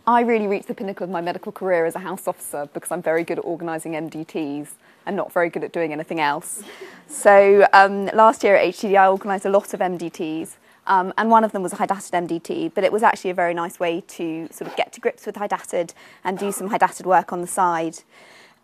I really reached the pinnacle of my medical career as a house officer because I'm very good at organising MDTs and not very good at doing anything else. So last year at HTD I organised a lot of MDTs, and one of them was a Hydatid MDT, but it was actually a very nice way to sort of get to grips with Hydatid and do some Hydatid work on the side.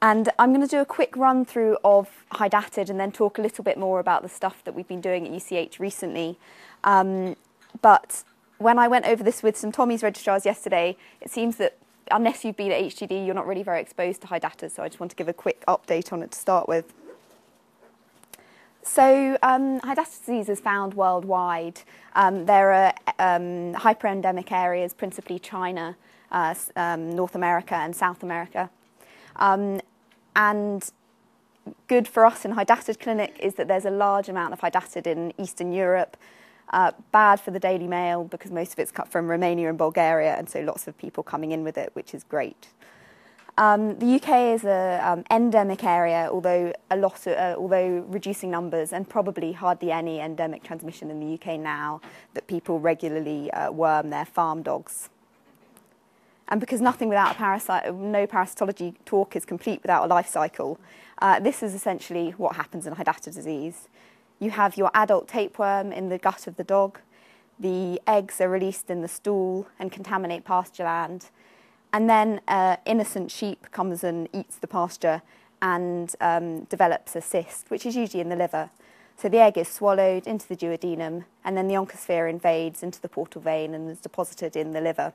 And I'm going to do a quick run through of Hydatid and then talk a little bit more about the stuff that we've been doing at UCH recently. But when I went over this with some Tommy's registrars yesterday, it seems that unless you've been at HTD, you're not really very exposed to Hydatid, so I just want to give a quick update on it to start with. So Hydatid disease is found worldwide. There are hyperendemic areas, principally China, North America and South America. And good for us in Hydatid Clinic is that there's a large amount of Hydatid in Eastern Europe. Bad for the Daily Mail because most of it's cut from Romania and Bulgaria, and so lots of people coming in with it, which is great. The UK is an endemic area, although reducing numbers, and probably hardly any endemic transmission in the UK now that people regularly worm their farm dogs. And because nothing without no parasitology talk is complete without a life cycle, this is essentially what happens in Hydatid disease. You have your adult tapeworm in the gut of the dog. The eggs are released in the stool and contaminate pasture land. And then innocent sheep comes and eats the pasture and develops a cyst, which is usually in the liver. So the egg is swallowed into the duodenum, and then the oncosphere invades into the portal vein and is deposited in the liver.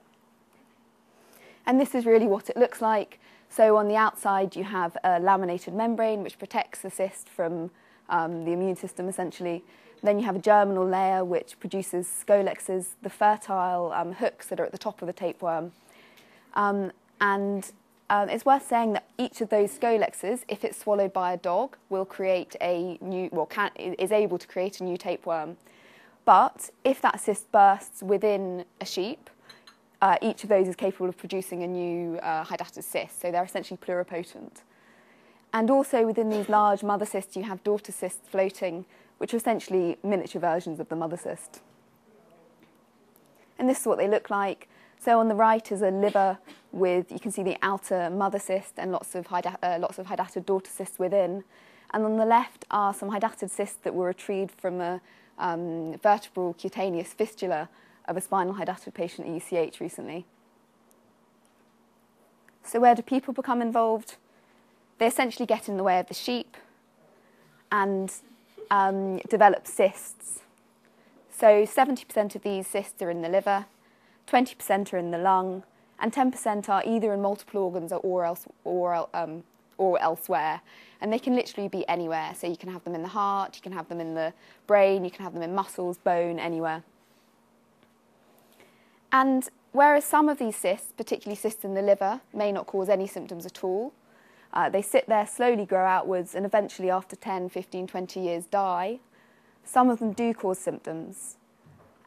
And this is really what it looks like. So on the outside, you have a laminated membrane, which protects the cyst from the immune system, essentially. Then you have a germinal layer, which produces scholexes, the fertile hooks that are at the top of the tapeworm. It's worth saying that each of those scholexes, if it's swallowed by a dog, will create a new, is able to create a new tapeworm. But if that cyst bursts within a sheep, each of those is capable of producing a new Hydatid cyst, so they're essentially pluripotent. And also within these large mother cysts, you have daughter cysts floating, which are essentially miniature versions of the mother cyst. And this is what they look like. So on the right is a liver with, you can see the outer mother cyst and lots of Hydatid daughter cysts within. And on the left are some Hydatid cysts that were retrieved from a vertebral cutaneous fistula of a spinal Hydatid patient at UCH recently. So where do people become involved? They essentially get in the way of the sheep and develop cysts. So 70% of these cysts are in the liver, 20% are in the lung, and 10% are either in multiple organs or elsewhere. And they can literally be anywhere. So you can have them in the heart, you can have them in the brain, you can have them in muscles, bone, anywhere. And whereas some of these cysts, particularly cysts in the liver, may not cause any symptoms at all, they sit there, slowly grow outwards, and eventually after 10, 15, 20 years die. Some of them do cause symptoms.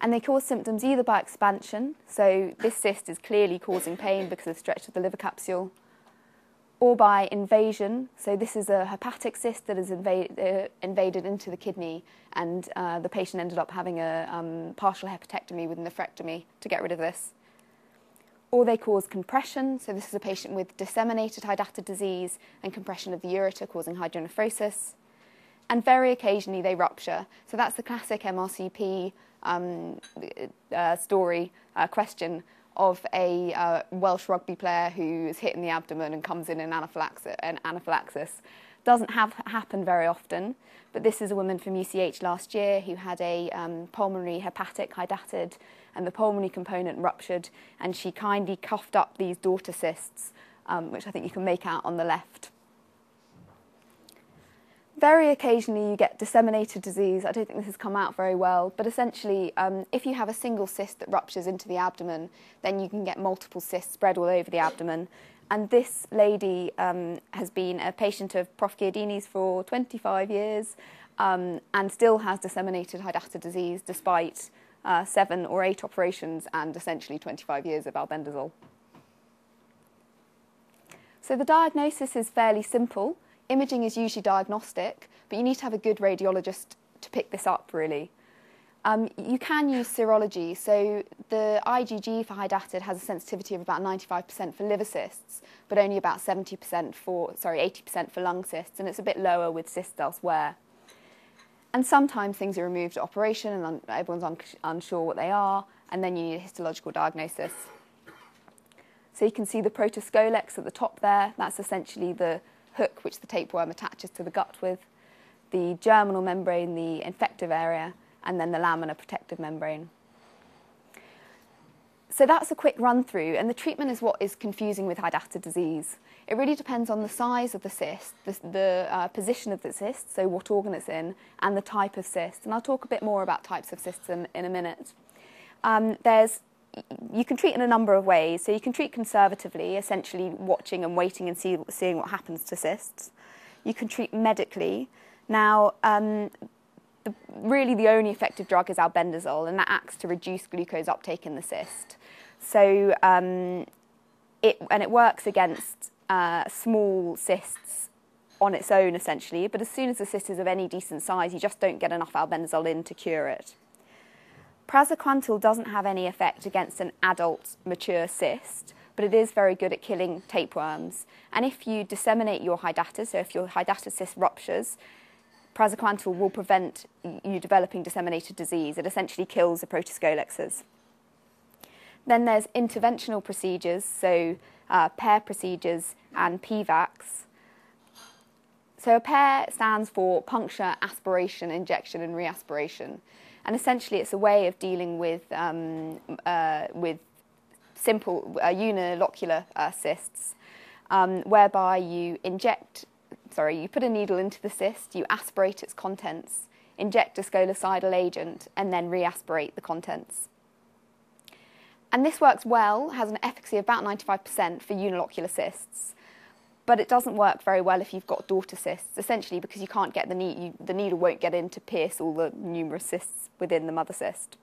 And they cause symptoms either by expansion, so this cyst is clearly causing pain because of the stretch of the liver capsule, or by invasion, so this is a hepatic cyst that has invaded into the kidney, and the patient ended up having a partial hepatectomy with a nephrectomy to get rid of this. Or they cause compression, so this is a patient with disseminated Hydatid disease and compression of the ureter causing hydronephrosis. And very occasionally they rupture. So that's the classic MRCP question of a Welsh rugby player who is hit in the abdomen and comes in anaphylaxis. Doesn't happen very often, but this is a woman from UCH last year who had a pulmonary hepatic Hydatid, and the pulmonary component ruptured, and she kindly coughed up these daughter cysts, which I think you can make out on the left. Very occasionally you get disseminated disease. I don't think this has come out very well, but essentially if you have a single cyst that ruptures into the abdomen, then you can get multiple cysts spread all over the abdomen. And this lady has been a patient of Prof. Chiodini's for 25 years and still has disseminated Hydatid disease despite 7 or 8 operations and essentially 25 years of albendazole. So the diagnosis is fairly simple. Imaging is usually diagnostic, but you need to have a good radiologist to pick this up, really. You can use serology. So the IgG for Hydatid has a sensitivity of about 95% for liver cysts, but only about 80% for lung cysts, and it's a bit lower with cysts elsewhere. And sometimes things are removed at operation and everyone's unsure what they are, and then you need a histological diagnosis. So you can see the protoscolex at the top there. That's essentially the hook which the tapeworm attaches to the gut with, the germinal membrane, the infective area, and then the laminar protective membrane. So that's a quick run through, and the treatment is what is confusing with Hydatid disease. It really depends on the size of the cyst, the position of the cyst, so what organ it's in, and the type of cyst. And I'll talk a bit more about types of cysts in a minute. You can treat in a number of ways. So you can treat conservatively, essentially watching and waiting and seeing what happens to cysts. You can treat medically. Now, really the only effective drug is albendazole, and that acts to reduce glucose uptake in the cyst. So it works against small cysts on its own, essentially, but as soon as the cyst is of any decent size, you just don't get enough albendazole in to cure it. Praziquantel doesn't have any effect against an adult mature cyst, but it is very good at killing tapeworms. And if you disseminate your Hydatid, so if your Hydatid cyst ruptures, praziquantel will prevent you developing disseminated disease. It essentially kills the protoscolexes. Then there's interventional procedures, so PAIR procedures and PVACs. So a PAIR stands for puncture, aspiration, injection, and reaspiration. And essentially it's a way of dealing with simple unilocular cysts, whereby you put a needle into the cyst, you aspirate its contents, inject a scolicidal agent, and then reaspirate the contents. And this works well, has an efficacy of about 95% for unilocular cysts, but it doesn't work very well if you've got daughter cysts, essentially because you can't get the needle won't get in to pierce all the numerous cysts within the mother cyst.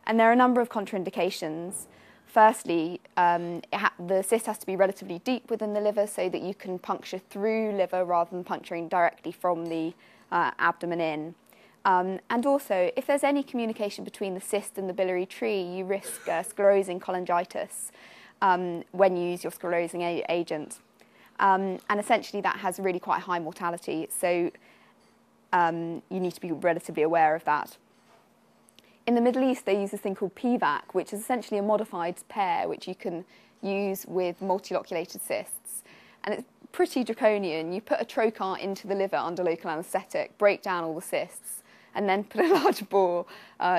And there are a number of contraindications. Firstly, the cyst has to be relatively deep within the liver so that you can puncture through liver rather than puncturing directly from the abdomen in. And also, if there's any communication between the cyst and the biliary tree, you risk sclerosing cholangitis when you use your sclerosing agent. And essentially that has really quite high mortality, so you need to be relatively aware of that. In the Middle East, they use this thing called PVAC, which is essentially a modified PAIR, which you can use with multiloculated cysts. And it's pretty draconian. You put a trocar into the liver under local anaesthetic, break down all the cysts, and then put a large bore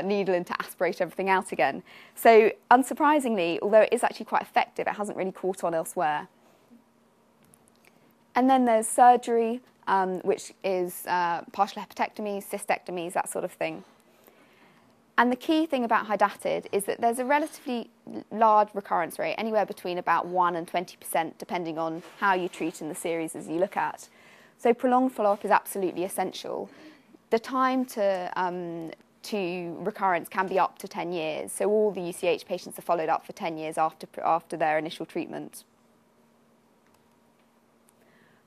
needle in to aspirate everything out again. So unsurprisingly, although it is actually quite effective, it hasn't really caught on elsewhere. And then there's surgery, which is partial hepatectomies, cystectomies, that sort of thing. And the key thing about Hydatid is that there's a relatively large recurrence rate, anywhere between about 1% and 20%, depending on how you treat in the series as you look at. So prolonged follow-up is absolutely essential. The time to recurrence can be up to 10 years. So all the UCH patients are followed up for 10 years after their initial treatment.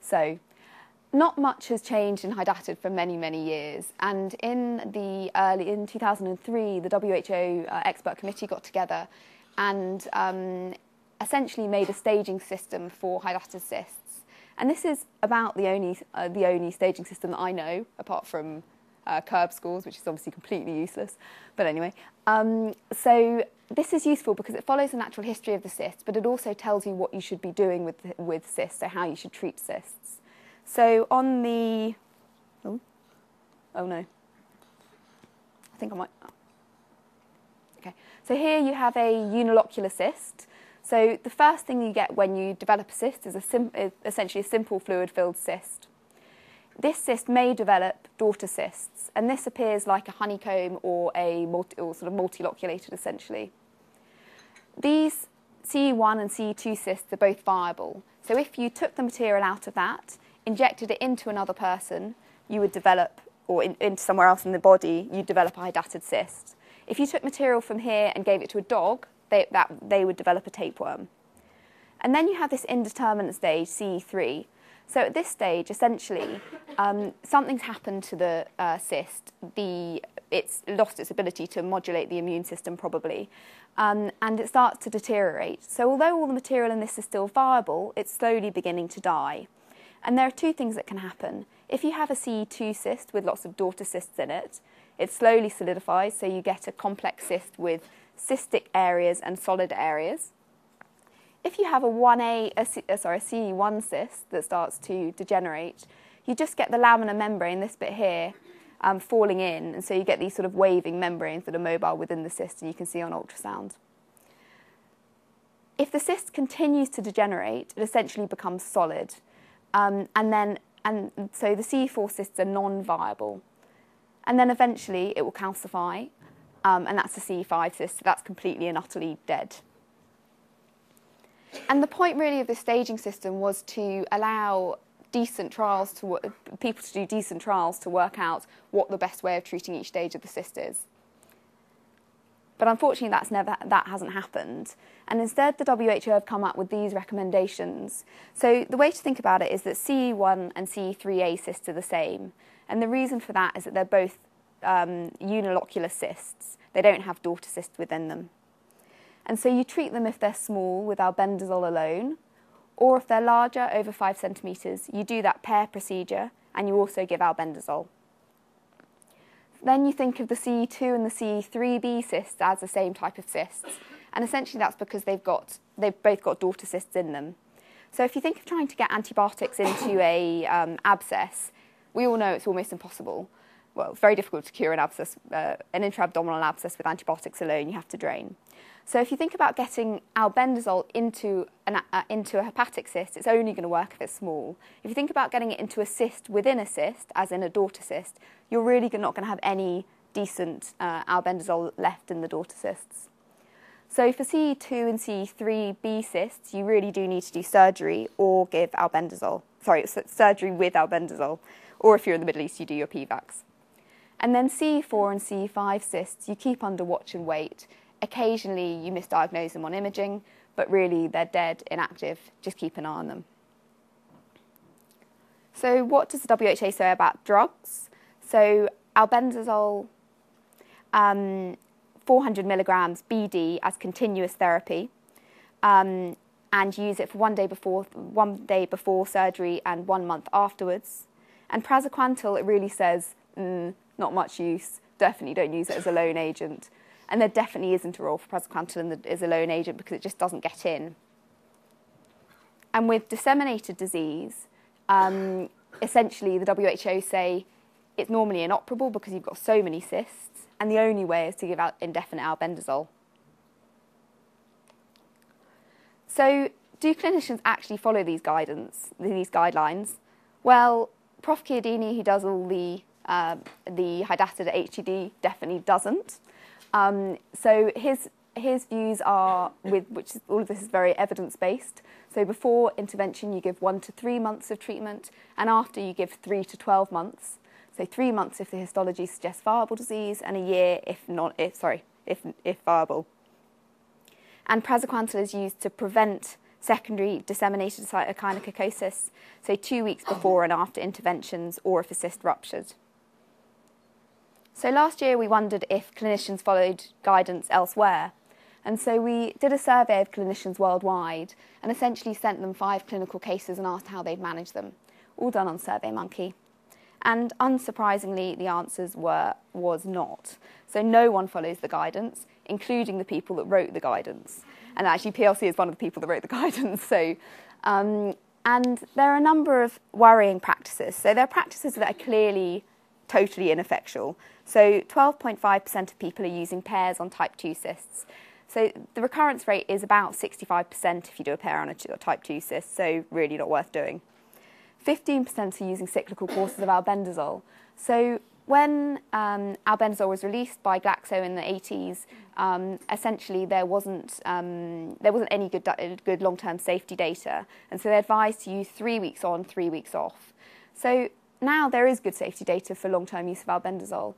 So not much has changed in Hydatid for many, many years. And in 2003, the WHO expert committee got together and essentially made a staging system for Hydatid cysts. And this is about the only staging system that I know, apart from curb scores, which is obviously completely useless. But anyway, so this is useful because it follows the natural history of the cyst, but it also tells you what you should be doing with cysts, so how you should treat cysts. So on the, oh no, I think I might, okay. So here you have a unilocular cyst. So the first thing you get when you develop a cyst is essentially a simple fluid-filled cyst. This cyst may develop daughter cysts, and this appears like a honeycomb or sort of multiloculated, essentially. These CE1 and CE2 cysts are both viable. So if you took the material out of that, injected it into another person, you would develop, or into somewhere else in the body, you'd develop a Hydatid cyst. If you took material from here and gave it to a dog, they would develop a tapeworm. And then you have this indeterminate stage, CE3. So at this stage, essentially, something's happened to the cyst. it's lost its ability to modulate the immune system probably, and it starts to deteriorate. So although all the material in this is still viable, it's slowly beginning to die. And there are two things that can happen. If you have a CE2 cyst with lots of daughter cysts in it, it slowly solidifies, so you get a complex cyst with cystic areas and solid areas. If you have a CE1 cyst that starts to degenerate, you just get the laminar membrane, this bit here, falling in, and so you get these sort of waving membranes that are mobile within the cyst, and you can see on ultrasound. If the cyst continues to degenerate, it essentially becomes solid, and so the CE4 cysts are non-viable, and then eventually it will calcify, and that's a CE5 cyst, so that's completely and utterly dead. And the point really of this staging system was to allow decent trials people to do decent trials to work out what the best way of treating each stage of the cyst is. But unfortunately that hasn't happened. And instead the WHO have come up with these recommendations. So the way to think about it is that CE1 and CE3A cysts are the same. And the reason for that is that they're both unilocular cysts. They don't have daughter cysts within them. And so you treat them if they're small with albendazole alone, or if they're larger, over 5 centimetres, you do that pair procedure and you also give albendazole. Then you think of the CE2 and the CE3B cysts as the same type of cysts, and essentially that's because they've both got daughter cysts in them. So if you think of trying to get antibiotics into a abscess, we all know it's almost impossible. Well, it's very difficult to cure an abscess, an intra-abdominal abscess with antibiotics alone. You have to drain. So if you think about getting albendazole into a hepatic cyst, it's only going to work if it's small. If you think about getting it into a cyst within a cyst, as in a daughter cyst, you're really not going to have any decent albendazole left in the daughter cysts. So for CE2 and CE3B cysts, you really do need to do surgery or give albendazole. Sorry, surgery with albendazole, or if you're in the Middle East, you do your PVACs. And then CE4 and CE5 cysts, you keep under watch and wait. Occasionally you misdiagnose them on imaging, but really they're dead, inactive, just keep an eye on them. So what does the WHO say about drugs? So albendazole, 400 milligrams BD as continuous therapy, and use it for one day before surgery and 1 month afterwards. And praziquantel, it really says, not much use, definitely don't use it as a lone agent. And there definitely isn't a role for praziquantel as a lone agent because it just doesn't get in. And with disseminated disease, essentially the WHO say it's normally inoperable because you've got so many cysts, and the only way is to give out indefinite albendazole. So do clinicians actually follow these guidelines? Well, Prof. Chiodini, who does all the Hydatid at HTD, definitely doesn't. So his views are, all of this is very evidence-based. So before intervention, you give 1 to 3 months of treatment, and after you give 3 to 12 months. So 3 months if the histology suggests viable disease, and a year if viable. And praziquantel is used to prevent secondary disseminated cytokinicosis, so 2 weeks before and after interventions, or if a cyst ruptured. So last year we wondered if clinicians followed guidance elsewhere, and so we did a survey of clinicians worldwide and essentially sent them 5 clinical cases and asked how they'd managed them, all done on SurveyMonkey. And unsurprisingly, the answers was not. So no one follows the guidance, including the people that wrote the guidance. And actually PLC is one of the people that wrote the guidance. So, and there are a number of worrying practices. So there are practices that are clearly totally ineffectual. So 12.5% of people are using pairs on type 2 cysts. So the recurrence rate is about 65% if you do a pair on a type 2 cyst, so really not worth doing. 15% are using cyclical courses of albendazole. So when albendazole was released by Glaxo in the 80s, essentially there wasn't any good long-term safety data, and so they advised to use 3 weeks on, 3 weeks off. So now there is good safety data for long-term use of albendazole,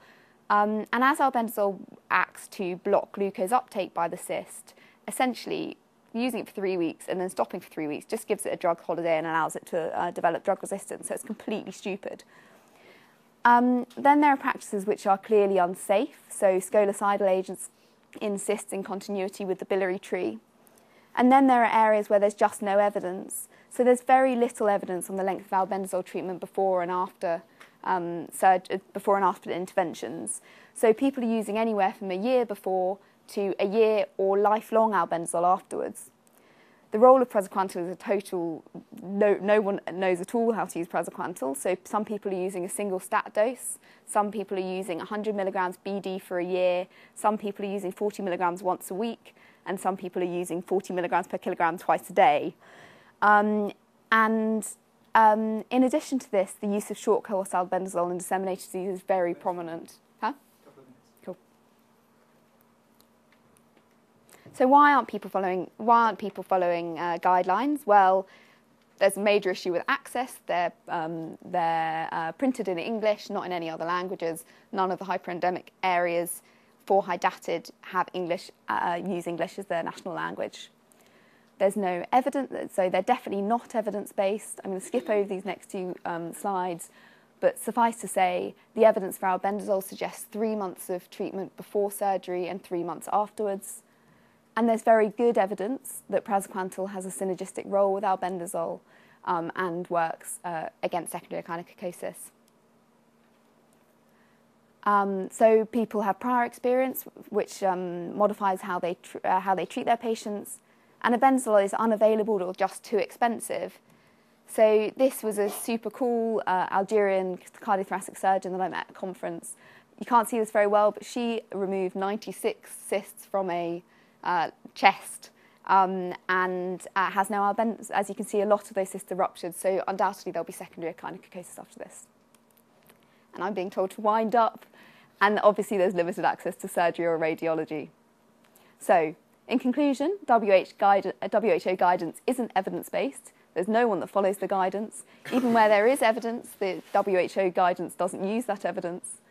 and as albendazole acts to block glucose uptake by the cyst, essentially using it for 3 weeks and then stopping for 3 weeks just gives it a drug holiday and allows it to develop drug resistance, so it's completely stupid. Then there are practices which are clearly unsafe. So scolicidal agents insist in continuity with the biliary tree. And then there are areas where there's just no evidence. So there's very little evidence on the length of albendazole treatment before and after interventions. So people are using anywhere from a year before to a year or lifelong albendazole afterwards. The role of praziquantel is a total, no one knows at all how to use praziquantel. So some people are using a single stat dose. Some people are using 100 milligrams BD for a year. Some people are using 40 milligrams once a week. And some people are using 40 milligrams per kilogram twice a day. In addition to this, the use of short-course albendazole in disseminated disease is very prominent. Cool. So why aren't people following guidelines? Well, there's a major issue with access. They're printed in English, not in any other languages. None of the hyperendemic areas for Hydatid have use English as their national language. There's no evidence, so they're definitely not evidence-based. I'm going to skip over these next two slides, but suffice to say, the evidence for albendazole suggests 3 months of treatment before surgery and 3 months afterwards. And there's very good evidence that praziquantel has a synergistic role with albendazole and works against secondary echinococosis. So people have prior experience, which modifies how they treat their patients, and albendazole is unavailable or just too expensive. So this was a super cool Algerian cardiothoracic surgeon that I met at a conference. You can't see this very well, but she removed 96 cysts from a chest and has now albendazole. As you can see, a lot of those cysts are ruptured, so undoubtedly there'll be secondary echinococosis after this. And I'm being told to wind up, and obviously there's limited access to surgery or radiology. So, in conclusion, WHO guidance isn't evidence-based. There's no one that follows the guidance. Even where there is evidence, the WHO guidance doesn't use that evidence.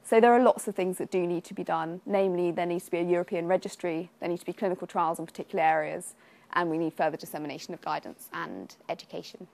So there are lots of things that do need to be done. Namely, there needs to be a European registry, there need to be clinical trials in particular areas, and we need further dissemination of guidance and education.